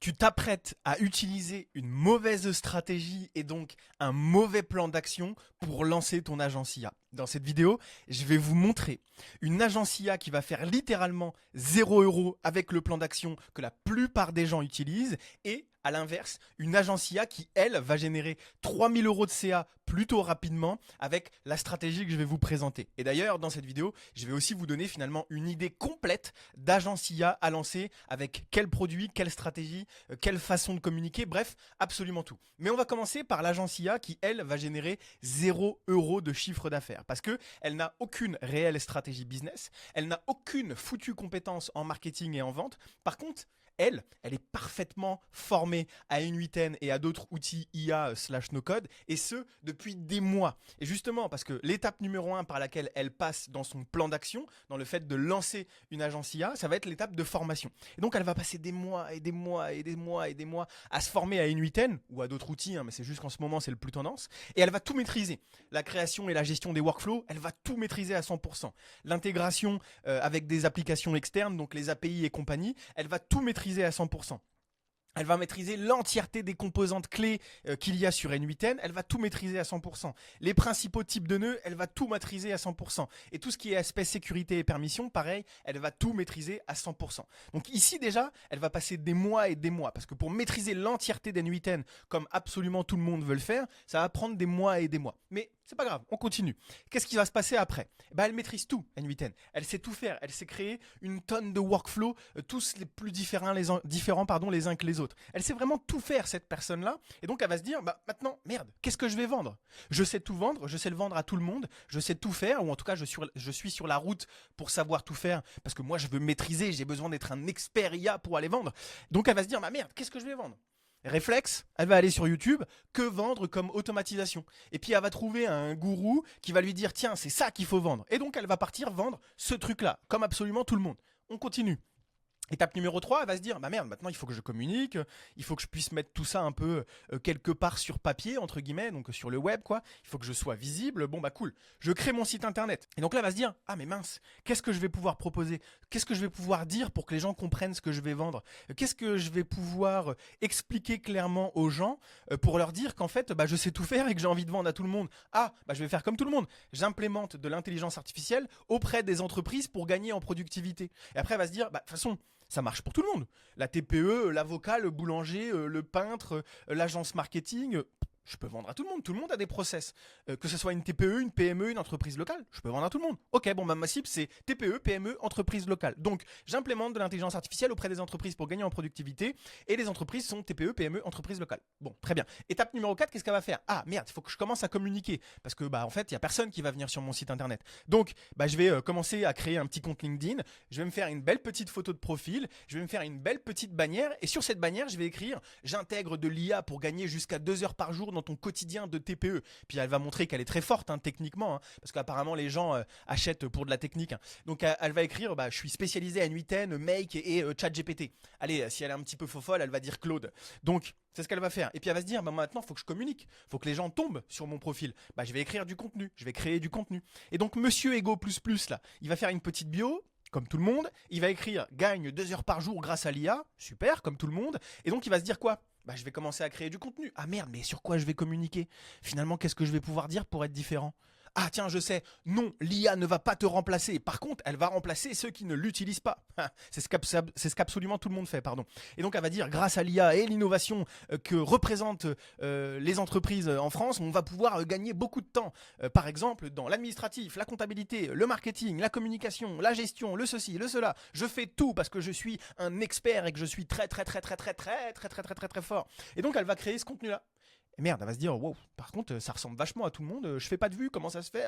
Tu t'apprêtes à utiliser une mauvaise stratégie et donc un mauvais plan d'action pour lancer ton agence IA. Dans cette vidéo, je vais vous montrer une agence IA qui va faire littéralement 0 € avec le plan d'action que la plupart des gens utilisent et à l'inverse, une agence IA qui, elle, va générer 3000 € de CA plutôt rapidement avec la stratégie que je vais vous présenter. Et d'ailleurs, dans cette vidéo, je vais aussi vous donner finalement une idée complète d'agence IA à lancer avec quel produit, quelle stratégie, quelle façon de communiquer, bref, absolument tout. Mais on va commencer par l'agence IA qui, elle, va générer 0 € de chiffre d'affaires parce qu'elle n'a aucune réelle stratégie business, elle n'a aucune foutue compétence en marketing et en vente. Par contre, elle est parfaitement formée à In8N et à d'autres outils IA/no-code, et ce, depuis des mois. Et justement, parce que l'étape numéro 1 par laquelle elle passe dans son plan d'action, dans le fait de lancer une agence IA, ça va être l'étape de formation. Et donc, elle va passer des mois et des mois et des mois et des mois à se former à In8N, ou à d'autres outils, mais c'est juste qu'en ce moment, c'est le plus tendance. Et elle va tout maîtriser. La création et la gestion des workflows, elle va tout maîtriser à 100%. L'intégration avec des applications externes, donc les API et compagnie, elle va tout maîtriser à 100%. Elle va maîtriser l'entièreté des composantes clés qu'il y a sur N8N. Elle va tout maîtriser à 100%. Les principaux types de nœuds, elle va tout maîtriser à 100%. Et tout ce qui est aspect sécurité et permission, pareil, elle va tout maîtriser à 100%. Donc ici déjà, elle va passer des mois et des mois. Parce que pour maîtriser l'entièreté d'N8N, comme absolument tout le monde veut le faire, ça va prendre des mois et des mois. Mais c'est pas grave, on continue. Qu'est-ce qui va se passer après ? Elle maîtrise tout, N8N. Elle sait tout faire. Elle sait créer une tonne de workflows, tous les plus différents les uns que les autres. Elle sait vraiment tout faire, cette personne-là. Et donc, elle va se dire, maintenant, merde, qu'est-ce que je vais vendre ? Je sais tout vendre, je sais le vendre à tout le monde, je sais tout faire, ou en tout cas, je suis sur la route pour savoir tout faire, parce que moi, je veux maîtriser, j'ai besoin d'être un expert IA pour aller vendre. Donc, elle va se dire, merde, qu'est-ce que je vais vendre ? Réflexe, elle va aller sur YouTube, que vendre comme automatisation. Et puis elle va trouver un gourou qui va lui dire, tiens, c'est ça qu'il faut vendre. Et donc elle va partir vendre ce truc-là, comme absolument tout le monde. On continue. Étape numéro 3, elle va se dire, merde, maintenant il faut que je communique, il faut que je puisse mettre tout ça un peu quelque part sur papier, entre guillemets, donc sur le web, quoi. Il faut que je sois visible. Bon, cool. Je crée mon site internet. Et donc là, elle va se dire, mais mince, qu'est-ce que je vais pouvoir proposer ? Qu'est-ce que je vais pouvoir dire pour que les gens comprennent ce que je vais vendre ? Qu'est-ce que je vais pouvoir expliquer clairement aux gens pour leur dire qu'en fait, je sais tout faire et que j'ai envie de vendre à tout le monde ? Je vais faire comme tout le monde. J'implémente de l'intelligence artificielle auprès des entreprises pour gagner en productivité. Et après, elle va se dire, de toute façon, ça marche pour tout le monde. La TPE, l'avocat, le boulanger, le peintre, l'agence marketing, je peux vendre à tout le monde. Tout le monde a des process. Que ce soit une TPE, une PME, une entreprise locale, je peux vendre à tout le monde. Ok, ma cible, c'est TPE, PME, entreprise locale. Donc, j'implémente de l'intelligence artificielle auprès des entreprises pour gagner en productivité. Et les entreprises sont TPE, PME, entreprise locale. Bon, très bien. Étape numéro 4, qu'est-ce qu'elle va faire ? Merde, il faut que je commence à communiquer. Parce que, en fait, il n'y a personne qui va venir sur mon site internet. Donc, je vais commencer à créer un petit compte LinkedIn. Je vais me faire une belle petite photo de profil. Je vais me faire une belle petite bannière. Et sur cette bannière, je vais écrire, j'intègre de l'IA pour gagner jusqu'à 2 heures par jour dans ton quotidien de TPE. Puis elle va montrer qu'elle est très forte techniquement, parce qu'apparemment les gens achètent pour de la technique. Donc elle va écrire, je suis spécialisé à N8N, Make et ChatGPT. Allez, si elle est un petit peu faux folle, elle va dire Claude. Donc c'est ce qu'elle va faire. Et puis elle va se dire, maintenant il faut que je communique, il faut que les gens tombent sur mon profil. Je vais écrire du contenu, je vais créer du contenu. Et donc Monsieur Ego plus là, il va faire une petite bio. Comme tout le monde, il va écrire gagne 2 heures par jour grâce à l'IA, super, comme tout le monde. Et donc il va se dire quoi ? Je vais commencer à créer du contenu. Merde, mais sur quoi je vais communiquer ? Finalement, qu'est-ce que je vais pouvoir dire pour être différent ? Tiens, je sais, non, l'IA ne va pas te remplacer. Par contre, elle va remplacer ceux qui ne l'utilisent pas. C'est ce qu'absolument tout le monde fait, pardon. Et donc, elle va dire, grâce à l'IA et l'innovation que représentent les entreprises en France, on va pouvoir gagner beaucoup de temps. Par exemple, dans l'administratif, la comptabilité, le marketing, la communication, la gestion, le ceci, le cela. Je fais tout parce que je suis un expert et que je suis très fort. Et donc, elle va créer ce contenu-là. Et merde, elle va se dire, wow, par contre, ça ressemble vachement à tout le monde, je fais pas de vues, comment ça se fait ?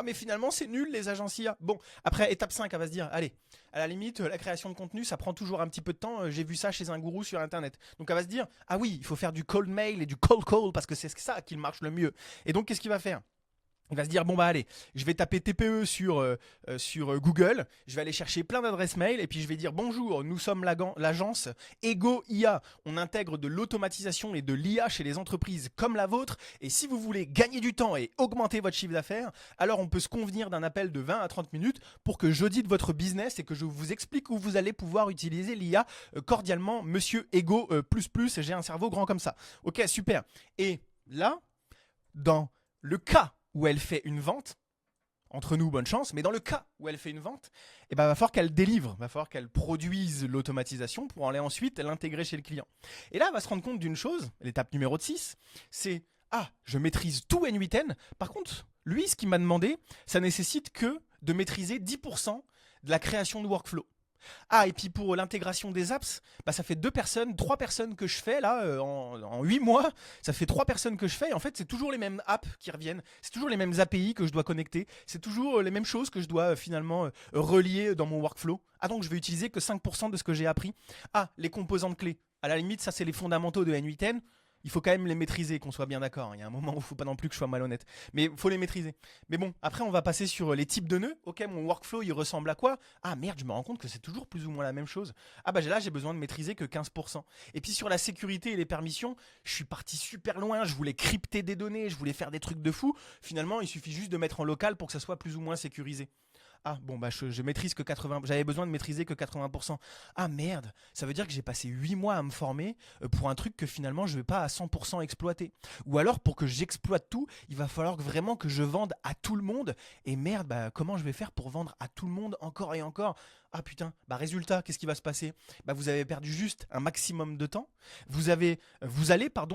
Mais finalement, c'est nul, les agences IA. Bon, après, étape 5, elle va se dire, allez, à la limite, la création de contenu, ça prend toujours un petit peu de temps, j'ai vu ça chez un gourou sur Internet. Donc, elle va se dire, oui, il faut faire du cold mail et du cold call, parce que c'est ça qui marche le mieux. Et donc, qu'est-ce qu'il va faire ? Il va se dire bon bah allez, je vais taper TPE sur Google, je vais aller chercher plein d'adresses mail et puis je vais dire bonjour, nous sommes l'agence Ego IA. On intègre de l'automatisation et de l'IA chez les entreprises comme la vôtre et si vous voulez gagner du temps et augmenter votre chiffre d'affaires, alors on peut se convenir d'un appel de 20 à 30 minutes pour que j'audite votre business et que je vous explique où vous allez pouvoir utiliser l'IA cordialement, monsieur Ego j'ai un cerveau grand comme ça. Ok, super. Et là, dans le cas où elle fait une vente, entre nous, bonne chance, mais dans le cas où elle fait une vente, il va falloir qu'elle délivre, il va falloir qu'elle produise l'automatisation pour aller ensuite l'intégrer chez le client. Et là, elle va se rendre compte d'une chose, l'étape numéro 6, c'est ah, je maîtrise tout N8N. Par contre, lui, ce qu'il m'a demandé, ça nécessite que de maîtriser 10% de la création de workflow. Ah, et puis pour l'intégration des apps, bah ça fait 3 personnes que je fais là en 8 mois. Ça fait 3 personnes que je fais. Et en fait, c'est toujours les mêmes apps qui reviennent. C'est toujours les mêmes API que je dois connecter. C'est toujours les mêmes choses que je dois finalement relier dans mon workflow. Ah, donc je vais utiliser que 5% de ce que j'ai appris. Ah, les composantes clés. À la limite, ça c'est les fondamentaux de N8N. Il faut quand même les maîtriser, qu'on soit bien d'accord. Il y a un moment où il ne faut pas non plus que je sois malhonnête. Mais il faut les maîtriser. Mais bon, après, on va passer sur les types de nœuds. Ok, mon workflow, il ressemble à quoi? Ah merde, je me rends compte que c'est toujours plus ou moins la même chose. Ah bah là, j'ai besoin de maîtriser que 15%. Et puis sur la sécurité et les permissions, je suis parti super loin. Je voulais crypter des données, je voulais faire des trucs de fou. Finalement, il suffit juste de mettre en local pour que ça soit plus ou moins sécurisé. Ah bon bah je maîtrise que 80, j'avais besoin de maîtriser que 80%. Ah merde, ça veut dire que j'ai passé 8 mois à me former pour un truc que finalement je vais pas à 100% exploiter. Ou alors pour que j'exploite tout, il va falloir vraiment que je vende à tout le monde. Et merde, bah comment je vais faire pour vendre à tout le monde encore et encore? Ah putain, bah résultat, qu'est-ce qui va se passer? Bah vous avez perdu juste un maximum de temps. Vous allez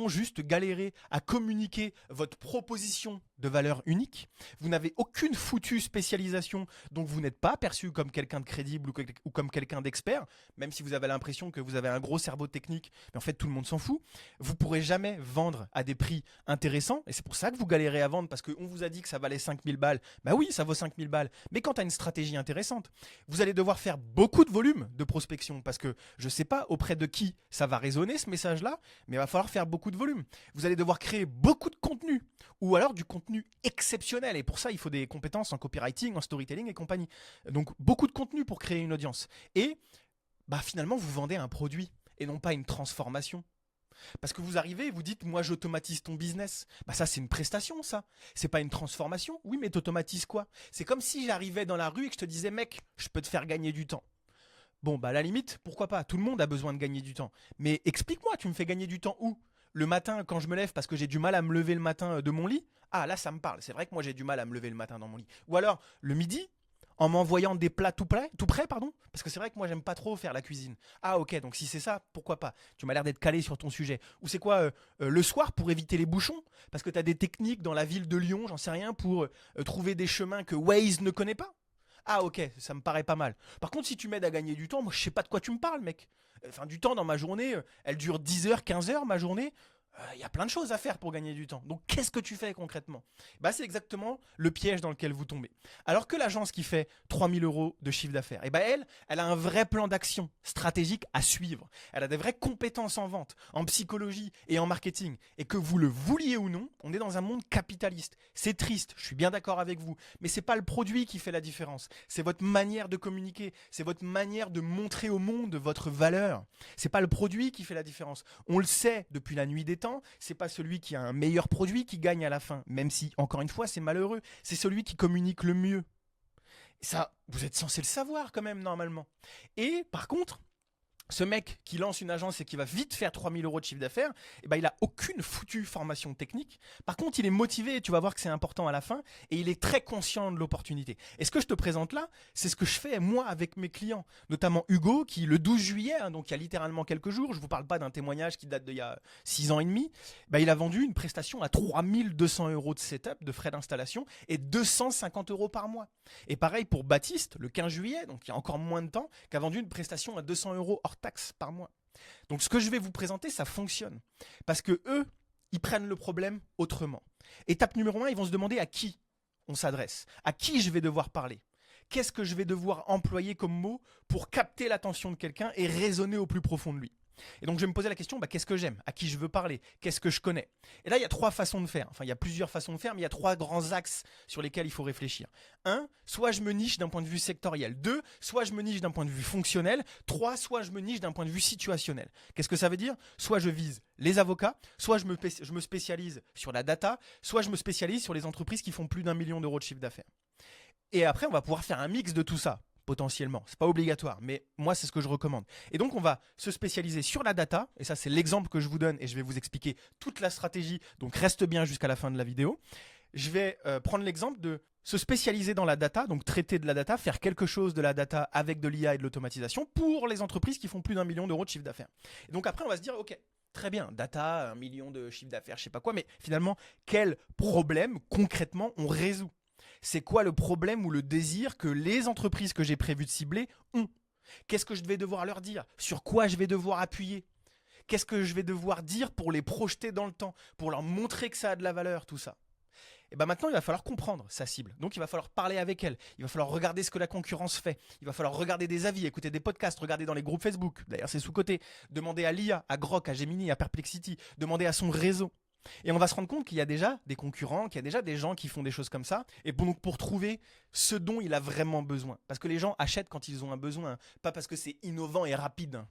juste galérer à communiquer votre proposition de valeur unique. Vous n'avez aucune foutue spécialisation, donc vous n'êtes pas perçu comme quelqu'un de crédible ou comme quelqu'un d'expert, même si vous avez l'impression que vous avez un gros cerveau technique, mais en fait tout le monde s'en fout. Vous ne pourrez jamais vendre à des prix intéressants, et c'est pour ça que vous galérez à vendre, parce qu'on vous a dit que ça valait 5000 balles. Bah oui, ça vaut 5000 balles, mais quand tu as une stratégie intéressante, vous allez devoir faire beaucoup de volume de prospection, parce que je ne sais pas auprès de qui ça va résonner ce message-là, mais il va falloir faire beaucoup de volume. Vous allez devoir créer beaucoup de contenu, ou alors du contenu exceptionnel, et pour ça il faut des compétences en copywriting, en storytelling et compagnie. Donc beaucoup de contenu pour créer une audience. Et bah finalement vous vendez un produit et non pas une transformation. Parce que vous arrivez et vous dites moi j'automatise ton business. Bah ça c'est une prestation ça. C'est pas une transformation. Oui mais t'automatises quoi? C'est comme si j'arrivais dans la rue et que je te disais mec, je peux te faire gagner du temps. Bon bah à la limite, pourquoi pas? Tout le monde a besoin de gagner du temps. Mais explique-moi, tu me fais gagner du temps où? Le matin quand je me lève parce que j'ai du mal à me lever le matin de mon lit? Ah là ça me parle. C'est vrai que moi j'ai du mal à me lever le matin dans mon lit. Ou alors le midi en m'envoyant des plats tout prêts, pardon. Parce que c'est vrai que moi, j'aime pas trop faire la cuisine. Ah, ok, donc si c'est ça, pourquoi pas? Tu m'as l'air d'être calé sur ton sujet. Ou c'est quoi, le soir pour éviter les bouchons? Parce que tu as des techniques dans la ville de Lyon, j'en sais rien, pour trouver des chemins que Waze ne connaît pas? Ah, ok, ça me paraît pas mal. Par contre, si tu m'aides à gagner du temps, moi, je sais pas de quoi tu me parles, mec. Enfin, du temps dans ma journée, elle dure 10 heures, 15 heures, ma journée. Il y a plein de choses à faire pour gagner du temps. Donc qu'est-ce que tu fais concrètement? Bah, c'est exactement le piège dans lequel vous tombez. Alors que l'agence qui fait 3000 euros de chiffre d'affaires, et bah elle a un vrai plan d'action stratégique à suivre. Elle a des vraies compétences en vente, en psychologie et en marketing. Et que vous le vouliez ou non, on est dans un monde capitaliste. C'est triste, je suis bien d'accord avec vous. Mais c'est pas le produit qui fait la différence. C'est votre manière de communiquer. C'est votre manière de montrer au monde votre valeur. C'est pas le produit qui fait la différence. On le sait depuis la nuit des temps. C'est pas celui qui a un meilleur produit qui gagne à la fin, même si, encore une fois, c'est malheureux. C'est celui qui communique le mieux. Ça, vous êtes censé le savoir quand même, normalement. Et par contre, ce mec qui lance une agence et qui va vite faire 3000 euros de chiffre d'affaires, eh ben, il a aucune foutue formation technique. Par contre, il est motivé et tu vas voir que c'est important à la fin et il est très conscient de l'opportunité. Et ce que je te présente là, c'est ce que je fais moi avec mes clients, notamment Hugo qui le 12 juillet, donc il y a littéralement quelques jours, je vous parle pas d'un témoignage qui date d'il y a 6 ans et demi, ben, il a vendu une prestation à 3200 euros de setup, de frais d'installation et 250 euros par mois. Et pareil pour Baptiste, le 15 juillet, donc il y a encore moins de temps, qui a vendu une prestation à 200 euros hors taxe par mois. Donc ce que je vais vous présenter, ça fonctionne. Parce que eux, ils prennent le problème autrement. Étape numéro 1, ils vont se demander à qui on s'adresse, à qui je vais devoir parler. Qu'est-ce que je vais devoir employer comme mot pour capter l'attention de quelqu'un et raisonner au plus profond de lui. Et donc je vais me poser la question, qu'est-ce que j'aime? À qui je veux parler? Qu'est-ce que je connais? Et là, il y a trois façons de faire. Enfin, il y a plusieurs façons de faire, mais il y a trois grands axes sur lesquels il faut réfléchir. Un, soit je me niche d'un point de vue sectoriel. Deux, soit je me niche d'un point de vue fonctionnel. Trois, soit je me niche d'un point de vue situationnel. Qu'est-ce que ça veut dire? Soit je vise les avocats, soit je me spécialise sur la data, soit je me spécialise sur les entreprises qui font plus d'1 million d'euros de chiffre d'affaires. Et après, on va pouvoir faire un mix de tout ça, potentiellement. C'est pas obligatoire, mais moi, c'est ce que je recommande. Et donc, on va se spécialiser sur la data, et ça, c'est l'exemple que je vous donne, et je vais vous expliquer toute la stratégie, donc reste bien jusqu'à la fin de la vidéo. Je vais prendre l'exemple de se spécialiser dans la data, donc traiter de la data, faire quelque chose de la data avec de l'IA et de l'automatisation pour les entreprises qui font plus d'1 million d'euros de chiffre d'affaires. Et donc après, on va se dire, ok, très bien, data, 1 million de chiffre d'affaires, je sais pas quoi, mais finalement, quel problème concrètement on résout? C'est quoi le problème ou le désir que les entreprises que j'ai prévu de cibler ont? Qu'est-ce que je vais devoir leur dire? Sur quoi je vais devoir appuyer? Qu'est-ce que je vais devoir dire pour les projeter dans le temps? Pour leur montrer que ça a de la valeur, tout ça? Et maintenant, il va falloir comprendre sa cible. Donc, il va falloir parler avec elle. Il va falloir regarder ce que la concurrence fait. Il va falloir regarder des avis, écouter des podcasts, regarder dans les groupes Facebook. D'ailleurs, c'est sous-coté. Demander à l'IA, à Grok, à Gemini, à Perplexity. Demander à son réseau. Et on va se rendre compte qu'il y a déjà des concurrents, qu'il y a déjà des gens qui font des choses comme ça. Et pour trouver ce dont il a vraiment besoin. Parce que les gens achètent quand ils ont un besoin, pas parce que c'est innovant et rapide.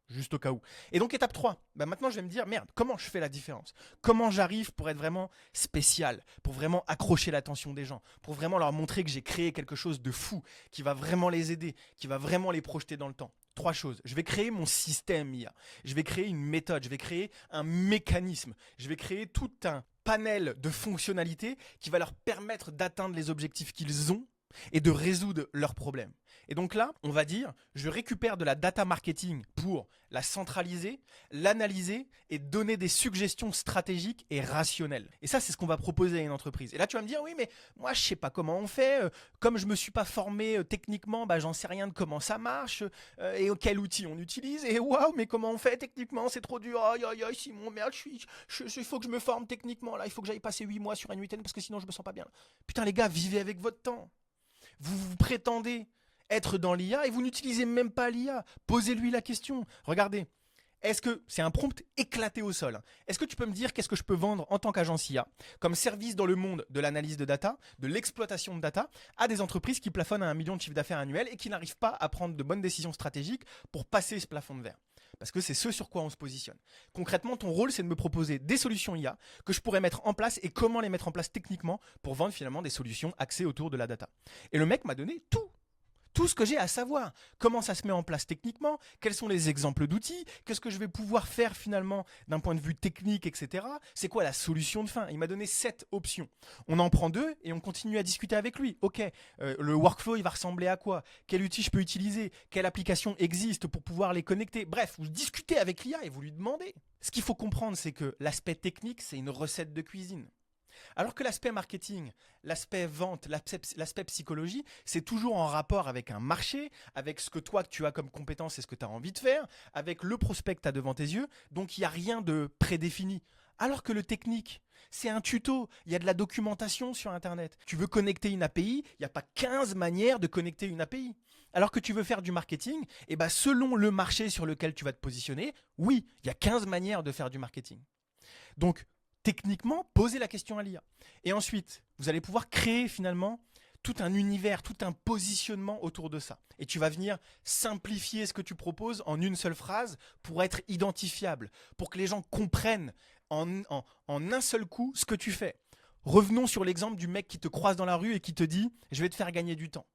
Juste au cas où. Et donc étape 3, maintenant je vais me dire, merde, comment je fais la différence? Comment j'arrive pour être vraiment spécial, pour vraiment accrocher l'attention des gens, pour vraiment leur montrer que j'ai créé quelque chose de fou, qui va vraiment les aider, qui va vraiment les projeter dans le temps? Trois choses. Je vais créer mon système IA. Je vais créer une méthode, je vais créer un mécanisme, je vais créer tout un panel de fonctionnalités qui va leur permettre d'atteindre les objectifs qu'ils ont et de résoudre leurs problèmes. Et donc là, on va dire, je récupère de la data marketing pour la centraliser, l'analyser et donner des suggestions stratégiques et rationnelles. Et ça, c'est ce qu'on va proposer à une entreprise. Et là, tu vas me dire, oui, mais moi, je sais pas comment on fait. Comme je me suis pas formé techniquement, j'en sais rien de comment ça marche et quel outil on utilise. Et waouh, mais comment on fait techniquement? C'est trop dur. Aïe, aïe, aïe, Simon, merde, il faut que je me forme techniquement. Là, il faut que j'aille passer 8 mois sur un 8N parce que sinon, je me sens pas bien. Putain, les gars, vivez avec votre temps. Vous prétendez être dans l'IA et vous n'utilisez même pas l'IA. Posez-lui la question. Regardez, est-ce que c'est un prompt éclaté au sol? Est-ce que tu peux me dire qu'est-ce que je peux vendre en tant qu'agence IA comme service dans le monde de l'analyse de data, de l'exploitation de data à des entreprises qui plafonnent à 1 million de chiffre d'affaires annuel et qui n'arrivent pas à prendre de bonnes décisions stratégiques pour passer ce plafond de verre? Parce que c'est ce sur quoi on se positionne. Concrètement, ton rôle, c'est de me proposer des solutions IA que je pourrais mettre en place et comment les mettre en place techniquement pour vendre finalement des solutions axées autour de la data. Et le mec m'a donné tout ce que j'ai à savoir. Comment ça se met en place techniquement, quels sont les exemples d'outils, qu'est-ce que je vais pouvoir faire finalement d'un point de vue technique, etc. C'est quoi la solution de fin? Il m'a donné 7 options. On en prend 2 et on continue à discuter avec lui. Ok, le workflow, il va ressembler à quoi? Quel outil je peux utiliser? Quelle application existe pour pouvoir les connecter? Bref, vous discutez avec l'IA et vous lui demandez. Ce qu'il faut comprendre, c'est que l'aspect technique, c'est une recette de cuisine. Alors que l'aspect marketing, l'aspect vente, l'aspect psychologie, c'est toujours en rapport avec un marché, avec ce que toi tu as comme compétence et ce que tu as envie de faire, avec le prospect que tu as devant tes yeux, donc il n'y a rien de prédéfini. Alors que le technique, c'est un tuto, il y a de la documentation sur Internet. Tu veux connecter une API, il n'y a pas 15 manières de connecter une API. Alors que tu veux faire du marketing, selon le marché sur lequel tu vas te positionner, oui, il y a 15 manières de faire du marketing. Donc, techniquement, posez la question à l'IA. Et ensuite, vous allez pouvoir créer finalement tout un univers, tout un positionnement autour de ça. Et tu vas venir simplifier ce que tu proposes en une seule phrase pour être identifiable, pour que les gens comprennent en un seul coup ce que tu fais. Revenons sur l'exemple du mec qui te croise dans la rue et qui te dit « je vais te faire gagner du temps ».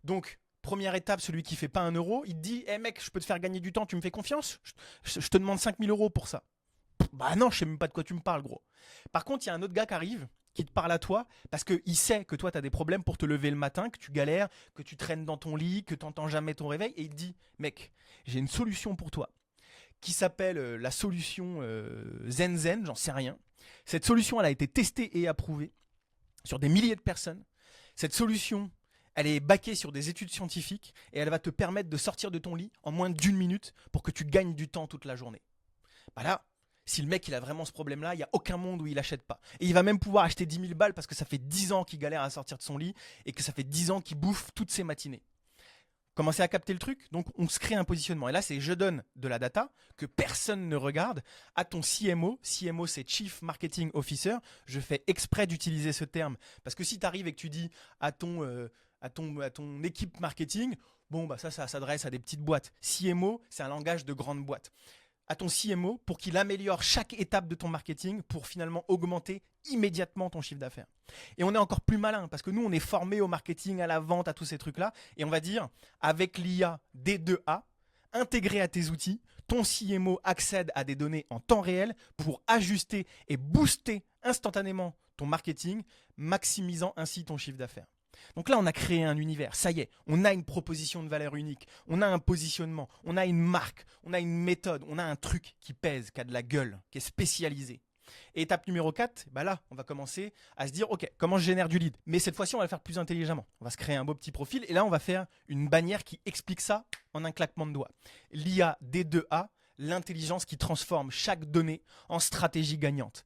Donc, première étape, celui qui ne fait pas 1 euro, il te dit « hey mec, je peux te faire gagner du temps, tu me fais confiance? Je te demande 5 000 euros pour ça ». Bah non, je sais même pas de quoi tu me parles, gros. Par contre, il y a un autre gars qui arrive, qui te parle à toi, parce qu'il sait que toi, tu as des problèmes pour te lever le matin, que tu galères, que tu traînes dans ton lit, que tu n'entends jamais ton réveil, et il te dit, mec, j'ai une solution pour toi, qui s'appelle la solution Zen, j'en sais rien. Cette solution, elle a été testée et approuvée sur des milliers de personnes. Cette solution, elle est backée sur des études scientifiques, et elle va te permettre de sortir de ton lit en moins d'1 minute pour que tu gagnes du temps toute la journée. Bah là, si le mec il a vraiment ce problème-là, il n'y a aucun monde où il n'achète pas. Et il va même pouvoir acheter 10 000 balles parce que ça fait 10 ans qu'il galère à sortir de son lit et que ça fait 10 ans qu'il bouffe toutes ses matinées. Commencez à capter le truc. Donc, on se crée un positionnement. Et là, c'est je donne de la data que personne ne regarde à ton CMO. CMO, c'est Chief Marketing Officer. Je fais exprès d'utiliser ce terme parce que si tu arrives et que tu dis à ton équipe marketing, bon, bah ça s'adresse à des petites boîtes. CMO, c'est un langage de grande boîte. À ton CMO pour qu'il améliore chaque étape de ton marketing pour finalement augmenter immédiatement ton chiffre d'affaires. Et on est encore plus malin parce que nous, on est formé au marketing, à la vente, à tous ces trucs-là. Et on va dire, avec l'IA D2A, intégré à tes outils, ton CMO accède à des données en temps réel pour ajuster et booster instantanément ton marketing, maximisant ainsi ton chiffre d'affaires. Donc là, on a créé un univers, ça y est, on a une proposition de valeur unique, on a un positionnement, on a une marque, on a une méthode, on a un truc qui pèse, qui a de la gueule, qui est spécialisé. Et étape numéro 4, bah là, on va commencer à se dire, ok, comment je génère du lead? Mais cette fois-ci, on va le faire plus intelligemment. On va se créer un beau petit profil et là, on va faire une bannière qui explique ça en un claquement de doigts. L'IA D2A, l'intelligence qui transforme chaque donnée en stratégie gagnante.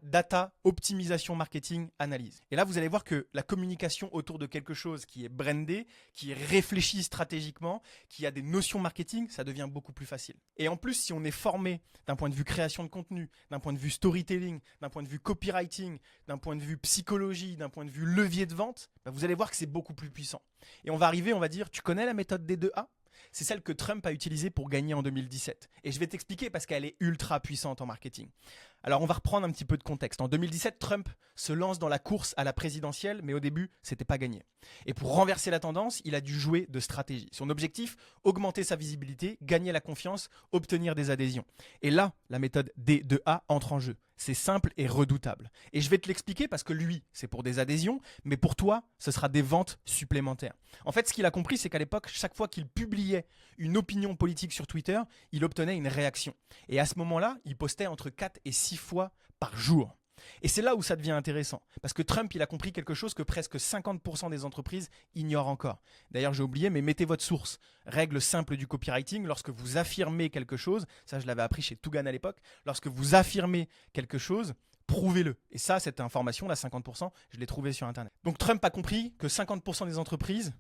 Data, optimisation, marketing, analyse. Et là, vous allez voir que la communication autour de quelque chose qui est brandé, qui est réfléchi stratégiquement, qui a des notions marketing, ça devient beaucoup plus facile. Et en plus, si on est formé d'un point de vue création de contenu, d'un point de vue storytelling, d'un point de vue copywriting, d'un point de vue psychologie, d'un point de vue levier de vente, bah vous allez voir que c'est beaucoup plus puissant. Et on va arriver, on va dire, tu connais la méthode D2A ? C'est celle que Trump a utilisée pour gagner en 2017. Et je vais t'expliquer parce qu'elle est ultra puissante en marketing. Alors, on va reprendre un petit peu de contexte. En 2017, Trump se lance dans la course à la présidentielle, mais au début, c'était pas gagné. Et pour renverser la tendance, il a dû jouer de stratégie. Son objectif, augmenter sa visibilité, gagner la confiance, obtenir des adhésions. Et là, la méthode D2A entre en jeu. C'est simple et redoutable. Et je vais te l'expliquer parce que lui, c'est pour des adhésions, mais pour toi, ce sera des ventes supplémentaires. En fait, ce qu'il a compris, c'est qu'à l'époque, chaque fois qu'il publiait une opinion politique sur Twitter, il obtenait une réaction. Et à ce moment-là, il postait entre 4 et 6 fois par jour. Et c'est là où ça devient intéressant. Parce que Trump, il a compris quelque chose que presque 50% des entreprises ignorent encore. D'ailleurs, j'ai oublié, mais mettez votre source. Règle simple du copywriting, lorsque vous affirmez quelque chose, ça je l'avais appris chez Tougan à l'époque, lorsque vous affirmez quelque chose, prouvez-le. Et ça, cette information, là, 50%, je l'ai trouvée sur Internet. Donc Trump a compris que 50% des entreprises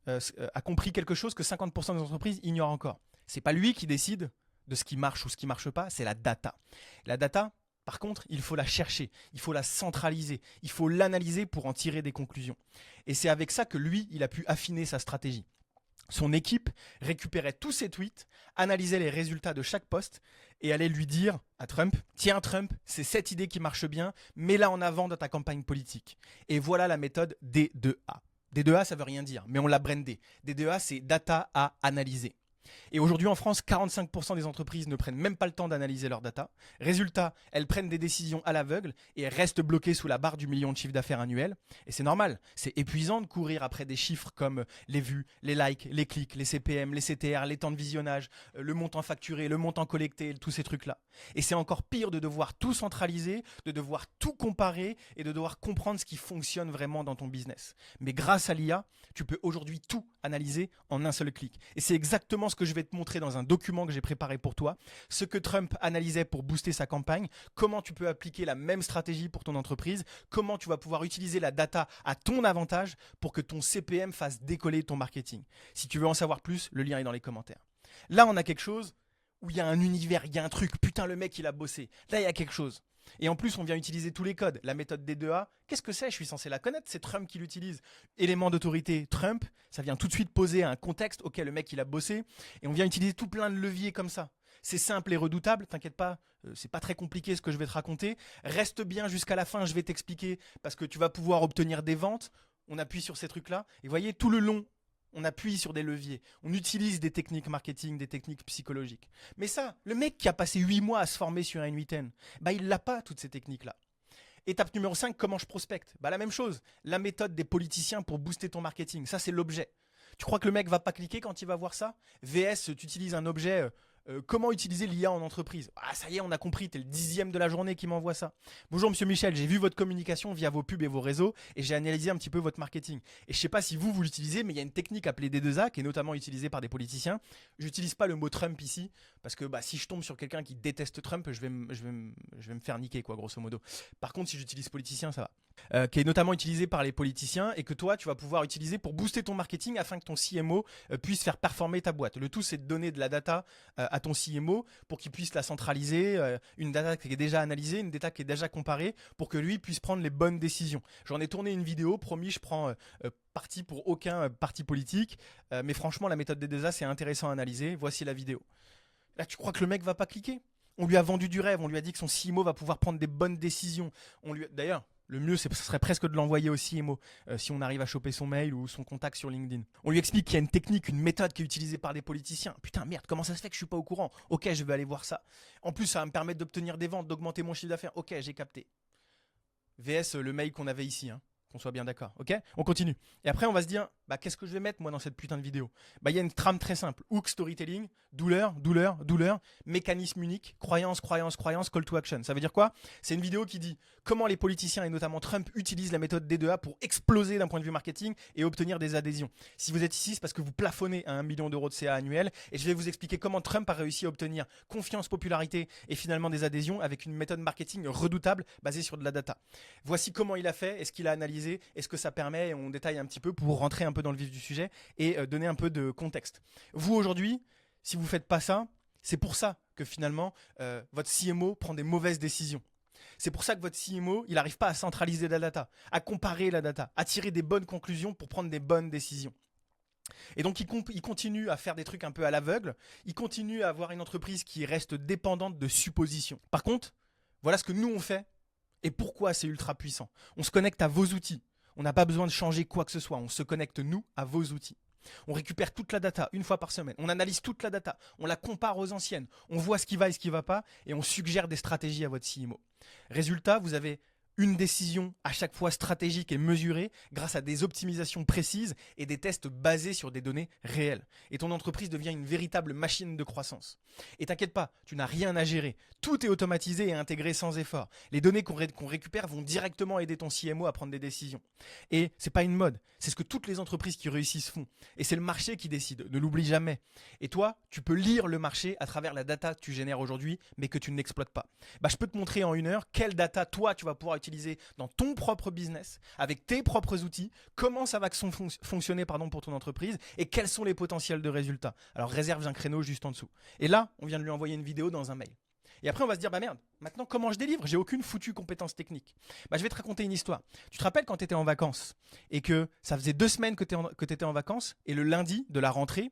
a compris quelque chose que 50% des entreprises ignorent encore. C'est pas lui qui décide de ce qui marche ou ce qui marche pas, c'est la data. La data, par contre, il faut la chercher, il faut la centraliser, il faut l'analyser pour en tirer des conclusions. Et c'est avec ça que lui, il a pu affiner sa stratégie. Son équipe récupérait tous ses tweets, analysait les résultats de chaque post et allait lui dire à Trump, tiens Trump, c'est cette idée qui marche bien, mets-la en avant dans ta campagne politique. Et voilà la méthode D2A. D2A, ça veut rien dire, mais on l'a brandé. D2A, c'est data à analyser. Et aujourd'hui en France, 45% des entreprises ne prennent même pas le temps d'analyser leurs data. Résultat, elles prennent des décisions à l'aveugle et elles restent bloquées sous la barre du million de chiffre d'affaires annuel. Et c'est normal, c'est épuisant de courir après des chiffres comme les vues, les likes, les clics, les CPM, les CTR, les temps de visionnage, le montant facturé, le montant collecté, tous ces trucs-là. Et c'est encore pire de devoir tout centraliser, de devoir tout comparer et de devoir comprendre ce qui fonctionne vraiment dans ton business. Mais grâce à l'IA, tu peux aujourd'hui tout analyser en un seul clic. Et c'est exactement ce que je vais te montrer dans un document que j'ai préparé pour toi, ce que Trump analysait pour booster sa campagne, comment tu peux appliquer la même stratégie pour ton entreprise, comment tu vas pouvoir utiliser la data à ton avantage pour que ton CPM fasse décoller ton marketing. Si tu veux en savoir plus, le lien est dans les commentaires. Là, on a quelque chose où il y a un univers, il y a un truc, putain le mec il a bossé. Là, il y a quelque chose. Et en plus, on vient utiliser tous les codes. La méthode D2A, qu'est-ce que c'est? Je suis censé la connaître, c'est Trump qui l'utilise. Élément d'autorité, Trump, ça vient tout de suite poser un contexte auquel le mec il a bossé. Et on vient utiliser tout plein de leviers comme ça. C'est simple et redoutable, t'inquiète pas, c'est pas très compliqué ce que je vais te raconter. Reste bien jusqu'à la fin, je vais t'expliquer parce que tu vas pouvoir obtenir des ventes. On appuie sur ces trucs-là. Et voyez, tout le long, on appuie sur des leviers, on utilise des techniques marketing, des techniques psychologiques. Mais ça, le mec qui a passé 8 mois à se former sur un 8N, bah il n'a pas toutes ces techniques-là. Étape numéro 5, comment je prospecte? Bah la même chose, la méthode des politiciens pour booster ton marketing, ça c'est l'objet. Tu crois que le mec va pas cliquer quand il va voir ça? VS, tu utilises un objet... comment utiliser l'IA en entreprise? Ah ça y est, on a compris, t'es le 10e de la journée qui m'envoie ça. Bonjour Monsieur Michel, j'ai vu votre communication via vos pubs et vos réseaux et j'ai analysé un petit peu votre marketing. Et je sais pas si vous l'utilisez, mais il y a une technique appelée D2A qui est notamment utilisée par des politiciens. J'utilise pas le mot Trump ici parce que bah, si je tombe sur quelqu'un qui déteste Trump, je vais me faire niquer quoi, grosso modo. Par contre, si j'utilise politicien, ça va. qui est notamment utilisé par les politiciens et que toi, tu vas pouvoir utiliser pour booster ton marketing afin que ton CMO puisse faire performer ta boîte. Le tout, c'est de donner de la data à ton CMO pour qu'il puisse la centraliser, une data qui est déjà analysée, une data qui est déjà comparée, pour que lui puisse prendre les bonnes décisions. J'en ai tourné une vidéo, promis, je prends parti pour aucun parti politique, mais franchement, la méthode des 2A, c'est intéressant à analyser. Voici la vidéo. Là, tu crois que le mec va pas cliquer? On lui a vendu du rêve, on lui a dit que son CMO va pouvoir prendre des bonnes décisions. D'ailleurs, le mieux, ce serait presque de l'envoyer au CMO si on arrive à choper son mail ou son contact sur LinkedIn. On lui explique qu'il y a une technique, une méthode qui est utilisée par des politiciens. Putain, merde, comment ça se fait que je suis pas au courant? Ok, je vais aller voir ça. En plus, ça va me permettre d'obtenir des ventes, d'augmenter mon chiffre d'affaires. Ok, j'ai capté. VS, le mail qu'on avait ici, hein. Qu'on soit bien d'accord, ok? On continue. Et après, on va se dire, bah, qu'est-ce que je vais mettre, moi, dans cette putain de vidéo? Bah, il y a une trame très simple. Hook, storytelling, douleur, douleur, douleur, mécanisme unique, croyance, croyance, croyance, call to action. Ça veut dire quoi? C'est une vidéo qui dit comment les politiciens, et notamment Trump, utilisent la méthode D2A pour exploser d'un point de vue marketing et obtenir des adhésions. Si vous êtes ici, c'est parce que vous plafonnez à 1 million d'euros de CA annuel. Et je vais vous expliquer comment Trump a réussi à obtenir confiance, popularité et finalement des adhésions avec une méthode marketing redoutable basée sur de la data. Voici comment il a fait, est-ce qu'il a analysé, est-ce que ça permet, on détaille un petit peu pour rentrer un peu dans le vif du sujet et donner un peu de contexte. Vous aujourd'hui, si vous ne faites pas ça, c'est pour ça que finalement votre CMO prend des mauvaises décisions. C'est pour ça que votre CMO, il n'arrive pas à centraliser la data, à comparer la data, à tirer des bonnes conclusions pour prendre des bonnes décisions. Et donc il continue à faire des trucs un peu à l'aveugle, il continue à avoir une entreprise qui reste dépendante de suppositions. Par contre, voilà ce que nous on fait et pourquoi c'est ultra puissant. On se connecte à vos outils. On n'a pas besoin de changer quoi que ce soit. On se connecte, nous, à vos outils. On récupère toute la data une fois par semaine. On analyse toute la data. On la compare aux anciennes. On voit ce qui va et ce qui ne va pas. Et on suggère des stratégies à votre CMO. Résultat, vous avez une décision à chaque fois stratégique et mesurée grâce à des optimisations précises et des tests basés sur des données réelles. Et ton entreprise devient une véritable machine de croissance. Et t'inquiète pas, tu n'as rien à gérer. Tout est automatisé et intégré sans effort. Les données qu'on récupère vont directement aider ton CMO à prendre des décisions. Et c'est pas une mode, c'est ce que toutes les entreprises qui réussissent font. Et c'est le marché qui décide, ne l'oublie jamais. Et toi, tu peux lire le marché à travers la data que tu génères aujourd'hui, mais que tu n'exploites pas. Bah, je peux te montrer en 1 heure quelle data toi tu vas pouvoir utiliser dans ton propre business, avec tes propres outils, comment ça va fonctionner pour ton entreprise et quels sont les potentiels de résultats. Alors réserve un créneau juste en dessous. Et là, on vient de lui envoyer une vidéo dans un mail. Et après, on va se dire, bah merde, maintenant comment je délivre? J'ai aucune foutue compétence technique. Bah, je vais te raconter une histoire. Tu te rappelles quand tu étais en vacances et que ça faisait 2 semaines que tu étais en vacances et le lundi de la rentrée,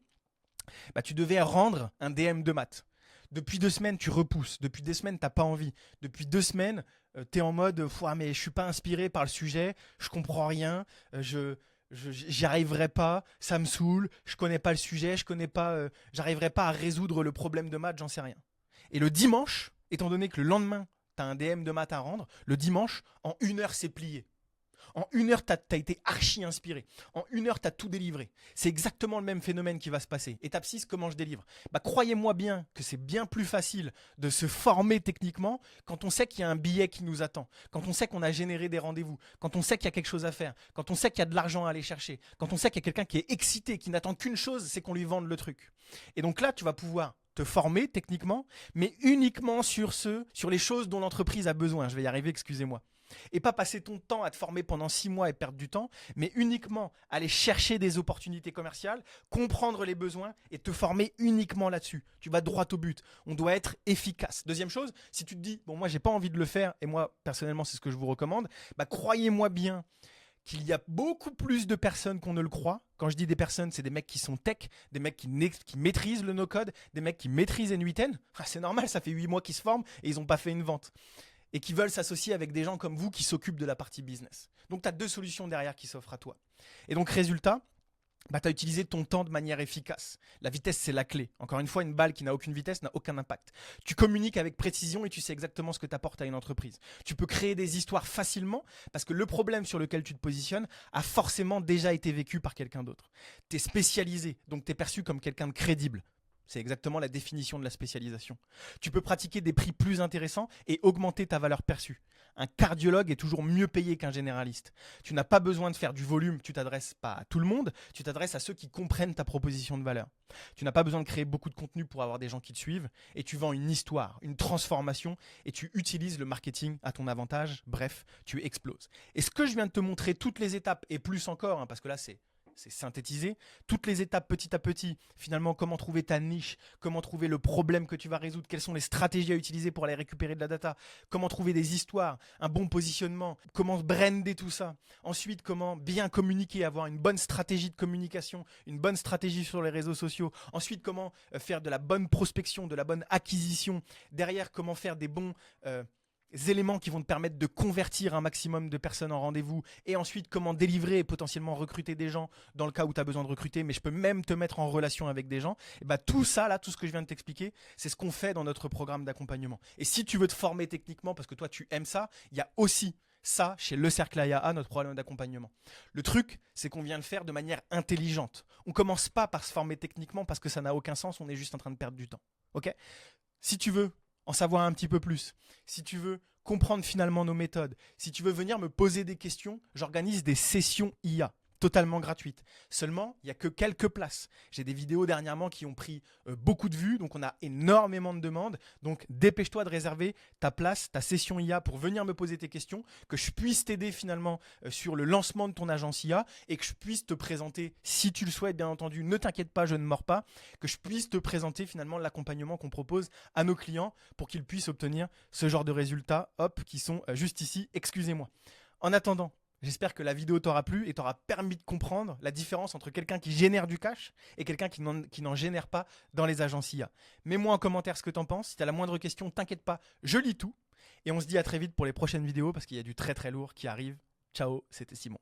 bah, tu devais rendre un DM de maths. Depuis 2 semaines, tu repousses. Depuis 2 semaines, tu n'as pas envie. Depuis 2 semaines, tu es en mode mais je ne suis pas inspiré par le sujet, je comprends rien, j'y arriverai pas, ça me saoule, je connais pas le sujet, j'arriverai pas à résoudre le problème de maths, j'en sais rien. Et le dimanche, étant donné que le lendemain, tu as un DM de maths à rendre, le dimanche, en 1 heure, c'est plié. En 1 heure, tu as été archi inspiré. En 1 heure, tu as tout délivré. C'est exactement le même phénomène qui va se passer. Étape 6, comment je délivre? Bah, croyez-moi bien que c'est bien plus facile de se former techniquement quand on sait qu'il y a un billet qui nous attend, quand on sait qu'on a généré des rendez-vous, quand on sait qu'il y a quelque chose à faire, quand on sait qu'il y a de l'argent à aller chercher, quand on sait qu'il y a quelqu'un qui est excité, qui n'attend qu'une chose, c'est qu'on lui vende le truc. Et donc là, tu vas pouvoir te former techniquement, mais uniquement sur les choses dont l'entreprise a besoin. Je vais y arriver, excusez-moi. Et pas passer ton temps à te former pendant 6 mois et perdre du temps, mais uniquement aller chercher des opportunités commerciales, comprendre les besoins et te former uniquement là-dessus. Tu vas droit au but. On doit être efficace. Deuxième chose, si tu te dis, bon, moi, j'ai pas envie de le faire, et moi, personnellement, c'est ce que je vous recommande, bah, croyez-moi bien qu'il y a beaucoup plus de personnes qu'on ne le croit. Quand je dis des personnes, c'est des mecs qui sont tech, des mecs qui maîtrisent le no-code, des mecs qui maîtrisent N8N. Ah, c'est normal, ça fait 8 mois qu'ils se forment et ils n'ont pas fait une vente. Et qui veulent s'associer avec des gens comme vous qui s'occupent de la partie business. Donc, tu as 2 solutions derrière qui s'offrent à toi. Et donc, résultat, bah, tu as utilisé ton temps de manière efficace. La vitesse, c'est la clé. Encore une fois, une balle qui n'a aucune vitesse n'a aucun impact. Tu communiques avec précision et tu sais exactement ce que tu apportes à une entreprise. Tu peux créer des histoires facilement parce que le problème sur lequel tu te positionnes a forcément déjà été vécu par quelqu'un d'autre. Tu es spécialisé, donc tu es perçu comme quelqu'un de crédible. C'est exactement la définition de la spécialisation. Tu peux pratiquer des prix plus intéressants et augmenter ta valeur perçue. Un cardiologue est toujours mieux payé qu'un généraliste. Tu n'as pas besoin de faire du volume, tu t'adresses pas à tout le monde, tu t'adresses à ceux qui comprennent ta proposition de valeur. Tu n'as pas besoin de créer beaucoup de contenu pour avoir des gens qui te suivent et tu vends une histoire, une transformation et tu utilises le marketing à ton avantage. Bref, tu exploses. Et ce que je viens de te montrer, toutes les étapes et plus encore, parce que là c'est synthétisé, toutes les étapes petit à petit, finalement comment trouver ta niche, comment trouver le problème que tu vas résoudre, quelles sont les stratégies à utiliser pour aller récupérer de la data, comment trouver des histoires, un bon positionnement, comment brander tout ça, ensuite comment bien communiquer, avoir une bonne stratégie de communication, une bonne stratégie sur les réseaux sociaux, ensuite comment faire de la bonne prospection, de la bonne acquisition, derrière comment faire des bons éléments qui vont te permettre de convertir un maximum de personnes en rendez-vous et ensuite comment délivrer et potentiellement recruter des gens dans le cas où tu as besoin de recruter, mais je peux même te mettre en relation avec des gens. Et bah tout ça là, tout ce que je viens de t'expliquer, c'est ce qu'on fait dans notre programme d'accompagnement. Et si tu veux te former techniquement parce que toi tu aimes ça, il y a aussi ça chez Le Cercle AIA, notre programme d'accompagnement. Le truc, c'est qu'on vient le faire de manière intelligente. On commence pas par se former techniquement parce que ça n'a aucun sens, on est juste en train de perdre du temps. Ok ? Si tu veux en savoir un petit peu plus, si tu veux comprendre finalement nos méthodes, si tu veux venir me poser des questions, j'organise des sessions IA totalement gratuites. Seulement, il n'y a que quelques places. J'ai des vidéos dernièrement qui ont pris beaucoup de vues, donc on a énormément de demandes. Donc dépêche-toi de réserver ta place, ta session IA pour venir me poser tes questions, que je puisse t'aider finalement sur le lancement de ton agence IA et que je puisse te présenter, si tu le souhaites bien entendu, ne t'inquiète pas, je ne mords pas, que je puisse te présenter finalement l'accompagnement qu'on propose à nos clients pour qu'ils puissent obtenir ce genre de résultats, qui sont juste ici, excusez-moi. En attendant, j'espère que la vidéo t'aura plu et t'aura permis de comprendre la différence entre quelqu'un qui génère du cash et quelqu'un qui n'en génère pas dans les agences IA. Mets-moi en commentaire ce que t'en penses. Si t'as la moindre question, t'inquiète pas, je lis tout. Et on se dit à très vite pour les prochaines vidéos parce qu'il y a du très très lourd qui arrive. Ciao, c'était Simon.